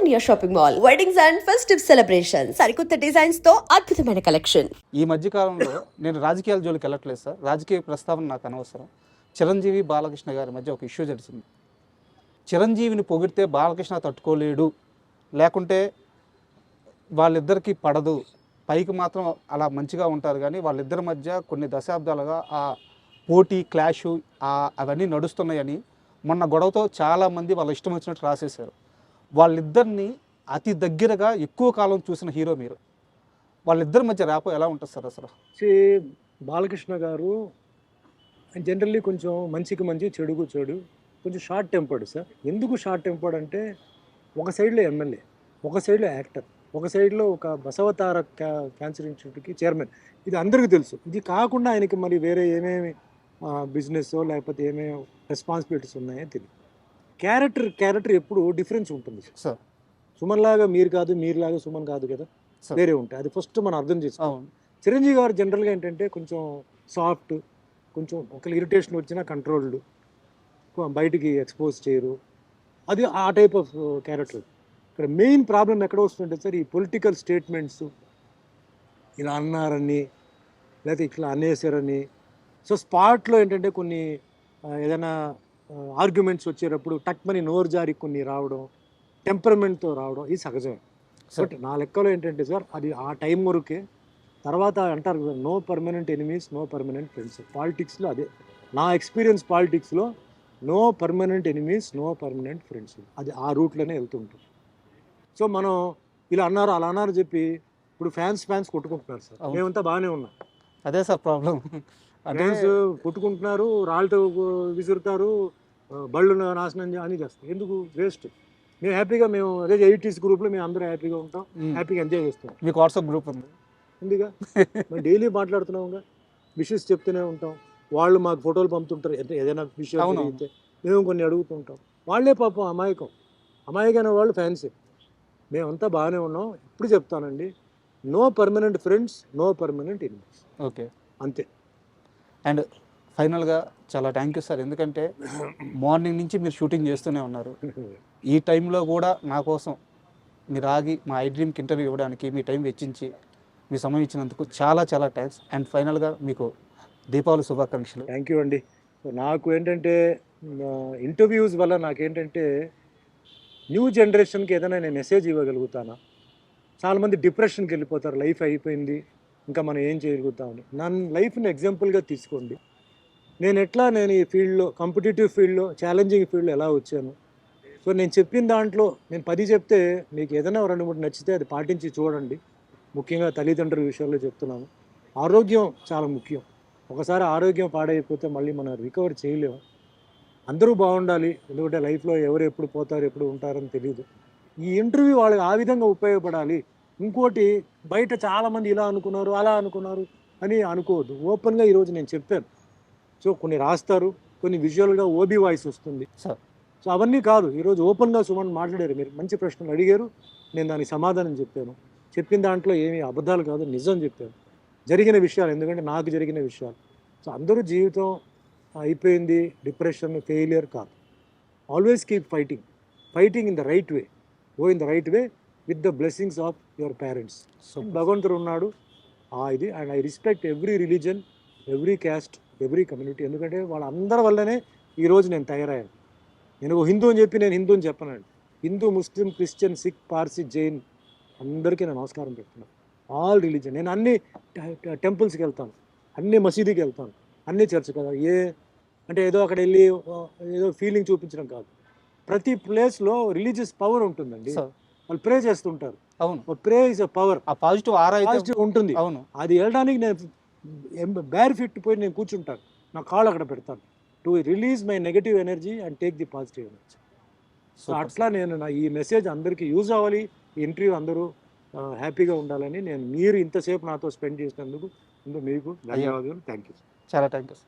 Pioneer Shopping Mall, weddings and festive celebrations. సరికొత్త designs తో అద్భుతమైన కలెక్షన్. ఈ మధ్య కాలంలో నేను రాజకీయాల జోలికి వెళ్ళట్లేదు సార్. రాజకీయ ప్రస్తావన నాకు అనవసరం. చిరంజీవి బాలకృష్ణ గారి మధ్య ఒక ఇష్యూ జరిగింది. చిరంజీవిని పొగిడితే బాలకృష్ణ తట్టుకోలేడు, లేకుంటే వాళ్ళిద్దరికీ పడదు. పైకి మాత్రం అలా మంచిగా ఉంటారు, కానీ వాళ్ళిద్దరి మధ్య కొన్ని దశాబ్దాలుగా ఆ పోటీ క్లాషు అవన్నీ నడుస్తున్నాయని మొన్న గొడవతో చాలామంది వాళ్ళ ఇష్టం వచ్చినట్టు రాసేశారు. వాళ్ళిద్దరిని అతి దగ్గరగా ఎక్కువ కాలం చూసిన హీరో మీరు. వాళ్ళిద్దరి మధ్య ర్యాపో ఎలా ఉంటుంది సార్ అసలు? బాలకృష్ణ గారు జనరల్లీ కొంచెం మంచికి మంచి, చెడుకు చెడు, కొంచెం షార్ట్ టెంపర్డ్ సార్. ఎందుకు షార్ట్ టెంపర్డ్ అంటే, ఒక సైడ్లో ఎమ్మెల్యే, ఒక సైడ్లో యాక్టర్, ఒక సైడ్లో ఒక బసవతార క్యాన్సర్ ఇన్స్టిట్యూట్కి చైర్మన్. ఇది అందరికీ తెలుసు. ఇది కాకుండా ఆయనకి మరి వేరే ఏమేమి బిజినెస్ లేకపోతే ఏమేమి రెస్పాన్సిబిలిటీస్ ఉన్నాయో తెలియదు. క్యారెక్టర్ ఎప్పుడు డిఫరెన్స్ ఉంటుంది సార్. సుమన్ లాగా మీరు కాదు, మీరులాగా సుమన్ కాదు కదా, వేరే ఉంటాయి. అది ఫస్ట్ మనం అర్థం చేసుకోవాలి. చిరంజీవి గారు జనరల్గా ఏంటంటే కొంచెం సాఫ్ట్, కొంచెం ఒకళ్ళు ఇరిటేషన్ వచ్చినా కంట్రోల్డ్, బయటికి ఎక్స్పోజ్ చేయరు. అది ఆ టైప్ ఆఫ్ క్యారెక్టర్. ఇక్కడ మెయిన్ ప్రాబ్లం ఎక్కడ వస్తుంటే సార్, ఈ పొలిటికల్ స్టేట్మెంట్స్, ఇలా అన్నారని లేకపోతే ఇట్లా అనేసారని. సో స్పాట్లో ఏంటంటే కొన్ని ఏదైనా ఆర్గ్యుమెంట్స్ వచ్చేటప్పుడు టక్మని నోరు జారి కొన్ని రావడం, టెంపర్మెంట్తో రావడం, ఇది సహజమే. బట్ నా లెక్కలో ఏంటంటే సార్, అది ఆ టైం వరకే. తర్వాత అంటారు కదా, no permanent enemies, no permanent friends. పాలిటిక్స్లో అదే నా ఎక్స్పీరియన్స్. పాలిటిక్స్లో no permanent enemies, no permanent friends, అది ఆ రూట్లోనే వెళ్తుంటుంది. సో మనం ఇలా అన్నారు అలా అన్నారు చెప్పి ఇప్పుడు ఫ్యాన్స్ కొట్టుకుంటున్నారు సార్. మేమంతా బాగానే ఉన్నాం. అదే సార్ ప్రాబ్లం. ఫ్యాన్స్ కొట్టుకుంటున్నారు, రాళ్ళతో విసురుతారు, బళ్ళు నాశనం అని చేస్తారు. ఎందుకు? వేస్ట్. మేము హ్యాపీగా, మేము అదే 80s గ్రూప్లో మేము అందరూ హ్యాపీగా ఉంటాం, హ్యాపీగా ఎంజాయ్ చేస్తాం. మీకు వాట్సాప్ గ్రూప్ ఉందిగా, మేము డైలీ మాట్లాడుతున్నాంగా, విషెస్ చెప్తూనే ఉంటాం. వాళ్ళు మాకు ఫోటోలు పంపుతుంటారు, ఏదైనా విషయం జరిగితే మేము కొన్ని అడుగుతుంటాం. వాళ్ళే పాపం అమాయకమైన వాళ్ళు ఫ్యాన్సే. మేమంతా బాగానే ఉన్నాం. ఇప్పుడు చెప్తానండి, no permanent friends, no permanent enemies. Okay, అంతే. అండ్ ఫైనల్గా చాలా థ్యాంక్ యూ సార్. ఎందుకంటే మార్నింగ్ నుంచి మీరు షూటింగ్ చేస్తూనే ఉన్నారు. ఈ టైంలో కూడా నా కోసం మీరు ఆగి మా ఐ డ్రీమ్కి ఇంటర్వ్యూ ఇవ్వడానికి మీ టైం వెచ్చించి మీ సమయం ఇచ్చినందుకు చాలా చాలా థ్యాంక్స్. అండ్ ఫైనల్గా మీకు దీపావళి శుభాకాంక్షలు. థ్యాంక్ యూ అండి. నాకు ఏంటంటే ఇంటర్వ్యూస్ వల్ల నాకేంటంటే న్యూ జనరేషన్కి ఏదైనా నేను మెసేజ్ ఇవ్వగలుగుతానా? చాలామంది డిప్రెషన్కి వెళ్ళిపోతారు, లైఫ్ అయిపోయింది, ఇంకా మనం ఏం చేయగలుగుతామని. నన్ను లైఫ్ని ఎగ్జాంపుల్గా తీసుకోండి. నేను ఈ ఫీల్డ్లో, కాంపిటేటివ్ ఫీల్డ్లో, ఛాలెంజింగ్ ఫీల్డ్లో ఎలా వచ్చాను. సో నేను చెప్పిన దాంట్లో నేను 10 చెప్తే మీకు ఏదైనా 2-3 నచ్చితే అది పాటించి చూడండి. ముఖ్యంగా తల్లిదండ్రుల విషయంలో చెప్తున్నాను. ఆరోగ్యం చాలా ముఖ్యం. ఒకసారి ఆరోగ్యం పాడైపోతే మళ్ళీ మనం రికవర్ చేయలేము. అందరూ బాగుండాలి, ఎందుకంటే లైఫ్లో ఎవరు ఎప్పుడు పోతారు, ఎప్పుడు ఉంటారని తెలియదు. ఈ ఇంటర్వ్యూ వాళ్ళకి ఆ విధంగా ఉపయోగపడాలి. ఇంకోటి, బయట చాలామంది ఇలా అనుకున్నారు, అలా అనుకున్నారు అని అనుకోవద్దు. ఓపెన్గా ఈరోజు నేను చెప్పాను. సో కొన్ని రాస్తారు, కొన్ని విజువల్గా ఓబీ వాయిస్ వస్తుంది. సో అవన్నీ కాదు, ఈరోజు ఓపెన్గా సుమన్ మాట్లాడారు. మీరు మంచి ప్రశ్నలు అడిగారు, నేను దానికి సమాధానం చెప్పాను. చెప్పిన దాంట్లో ఏమీ అబద్ధాలు కాదు, నిజం చెప్పాను. జరిగిన విషయాలు, ఎందుకంటే నాకు జరిగిన విషయాలు. సో అందరూ జీవితం అయిపోయింది, డిప్రెషన్, ఫెయిలియర్ కాదు. Always keep fighting in the right way. Go in the right way with the blessings of your parents. భగవంతుడు ఉన్నాడు ఇది. And I respect every religion, every caste, every community. ఎందుకంటే వాళ్ళందరి వల్లనే ఈరోజు నేను తయారయ్యాను. నేను హిందూ అని చెప్పి నేను హిందూ అని చెప్పనండి. హిందూ, ముస్లిం, క్రిస్టియన్, సిక్, పార్సీ, జైన్ అందరికీ నేను నమస్కారం పెడుతున్నాను. All religion. నేను అన్ని టెంపుల్స్కి వెళ్తాను, అన్ని మసీదుకి వెళ్తాను, అన్ని చర్చ్ కదా. అంటే ఏదో అక్కడ వెళ్ళి ఏదో ఫీలింగ్ చూపించడం కాదు. ప్రతి ప్లేస్లో రిలీజియస్ పవర్ ఉంటుందండి. వాళ్ళు ప్రే చేస్తుంటారు. అవును, ప్రే ఇస్ అ పవర్. ఆ పాజిటివ్ ఉంటుంది. అవును, అది వెళ్ళడానికి నేను బేర్ ఫిట్ పోయి నేను కూర్చుంటాను, నా కాళ్ళు అక్కడ పెడతాను, to release my negative energy and take the positive energy. So అట్లా నేను ఈ మెసేజ్ అందరికీ యూజ్ అవ్వాలి. ఈ ఇంటర్వ్యూ అందరూ హ్యాపీగా ఉండాలని మీరు ఇంతసేపు నాతో స్పెండ్ చేసినందుకు మీకు ధన్యవాదాలు. Thank you. చాలా థ్యాంక్ యూ.